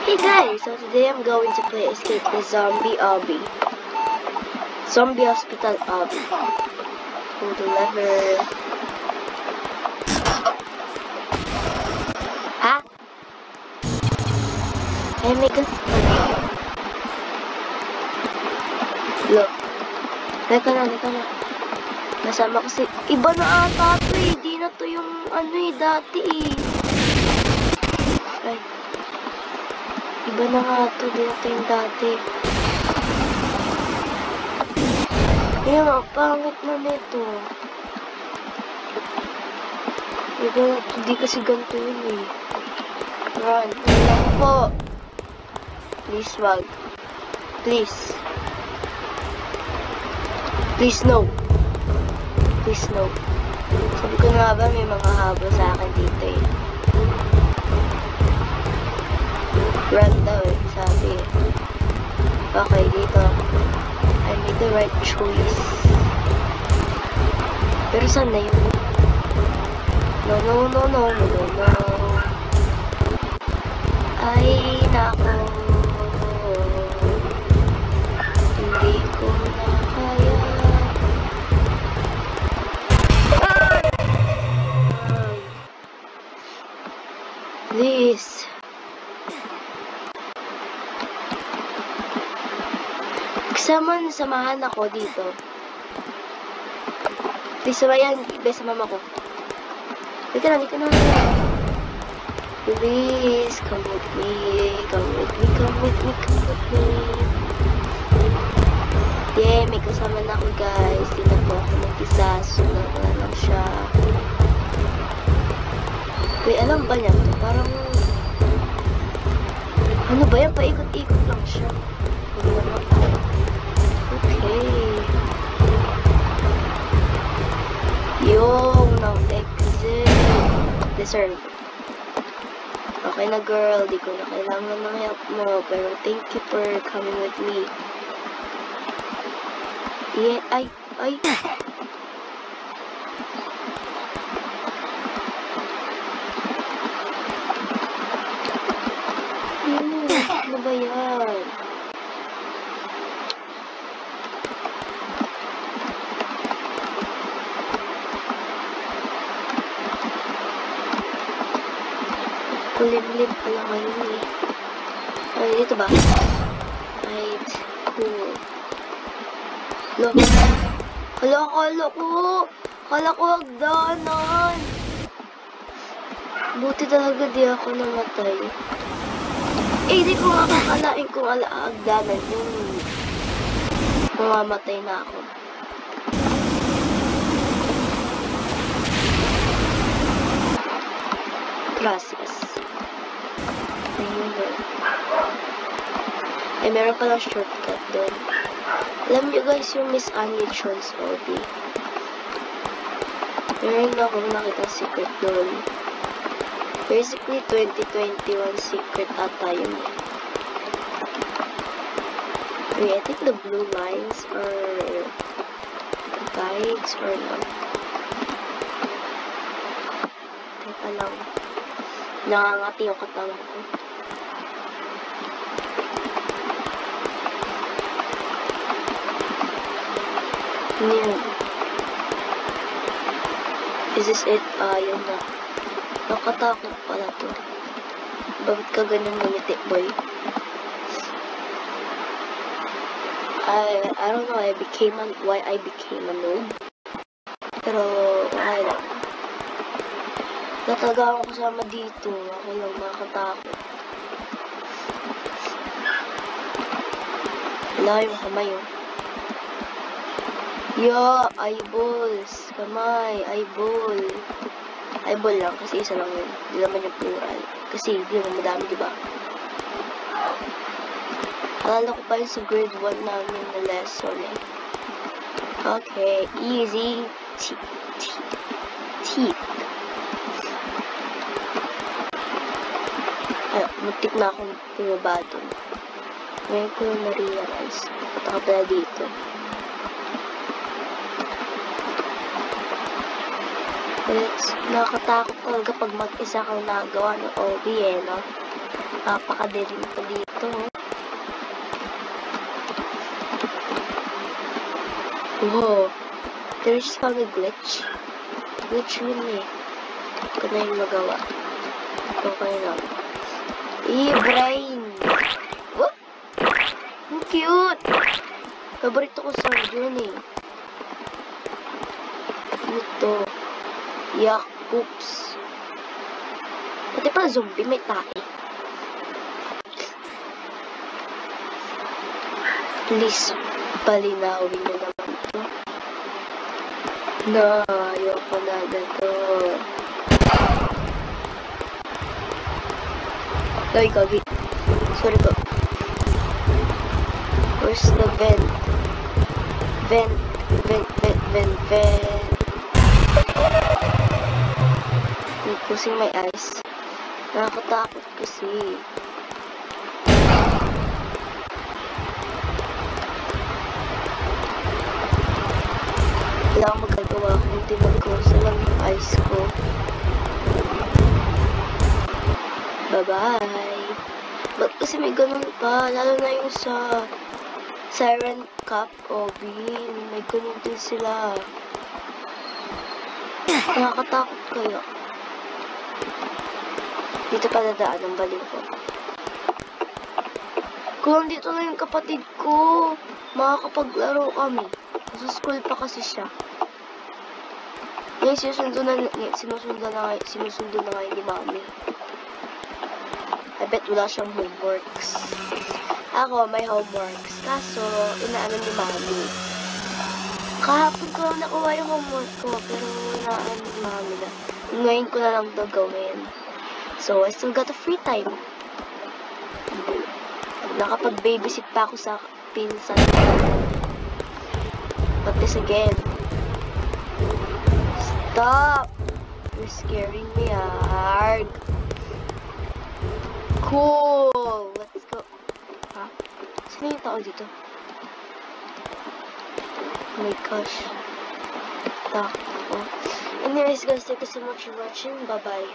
Hey guys, so today I'm going to play Escape the Zombie Obby. Zombie Hospital Obby. Pull the lever. Ha? Ay, may gun. Look. Teka na. Nasama kasi. Iba na ata ito eh. Di na to yung ano eh, dati eh. Ay. Iba na nga ito. Di na to yung dati. Kaya nga, pangit na nito. Iba na ito. Di kasi ganito yun eh. Run. Ano po? Please, wag. Please. Please, no. Please, no. Sabi ko na ba, may mga habol sa akin dito eh. Run daw eh, sabi. Okay, dito. I made the right choice. Pero saan na yun? No. Ay, nako. Hindi ko na kaya. Please. Samahan ako dito. Please, samayan. Ibe sa mama ko. Dito na. Please, come with me. Yeah, may kasama na ako guys. Di na po ako mag-isa. Sunod na lang siya. Wait, alam ba niya to? Parang... Ano ba yan? Paikot-ikot lang siya. Okay. Yung exit. Deserve. Okay na girl, di ko na kailangan ng help mo. Pero thank you for coming with me. Yeah, ay. Ano ba yan? Kulimlim pala ngayon eh. Ay, dito ba? Right. Cool. Look. Kala ko hagdanan. Buti talaga di ako namatay. Eh, di ko nga kakalain kung hagdanan yung mamamatay na ako. Gracias. Eh, meron palang shortcut doon. Alam nyo guys, yung Miss Anya Chon's Obby. Meron na akong nakita secret doon. Basically, 2021 secret ata yun. Wait, I think the blue lines are guides or not. Teka lang. Nangangati yung katawan ko. Yun. Is this it? Yun na. Nakatakot pala to. Bakit ka ganun ngumiti, boy? I don't know why I became a noob. Pero, okay lang. Tataga akong kasama dito. Ako lang makatakot. Wala yung kamay, oh. Yo, eyeballs. Kamay, eyeball. Eyeball lang, kasi isa lang yun. Hindi naman yung plural. Kasi, hindi naman madami, diba? Alala ko pa yun sa grade 1 namin na lesson, eh. Okay, easy. Teeth. Ay, muntik na akong bumaba doon. Ngayon ko yung na-realize. Punta ka pala dito. Nakakatakot talaga pag mag-isa kang nagawa ng Obby, eh, no? Napakadilim pa dito. Wow. There is found a glitch. Glitch yun eh. Hindi ko na yung magawa. Okay lang. Brain! What? Ang cute! Paborito ko sa yun eh. Ito. Yak, oops. Pati pa zombie, may tae. Please, palinawin na naman ito. Ayoko na to. Ay, gagi. Sorry po. Where's the vent? Vent. Pusing my eyes. Nakakatakot kasi. Wala akong magagawa kung tinag-close lang yung eyes ko. Bye-bye. Ba't kasi may ganun pa? Lalo na yung sa Siren Cup o Bean. May ganun din sila. Nakakatakot kaya. Dito pa dadaan ang baliw ko. Kung dito na yung kapatid ko, makakapaglaro kami. Sa school pa kasi siya. Ngayon sinusundo na ngayon ni Mami. I bet wala siyang homeworks. Ako, may homeworks. Kaso, inaano ni Mami. Kahapon ko lang nakuha yung homework ko, pero inaano ni Mami na. Ngayon ko na lang ito gawin. So, I still got a free time. Nakapag-babysit pa ako sa pinsan. But this again. Stop! You're scaring me hard. Cool! Let's go. Ha? Sino yung tao dito? Oh my gosh. Takot. Anyways guys, thank you so much for watching. Bye-bye.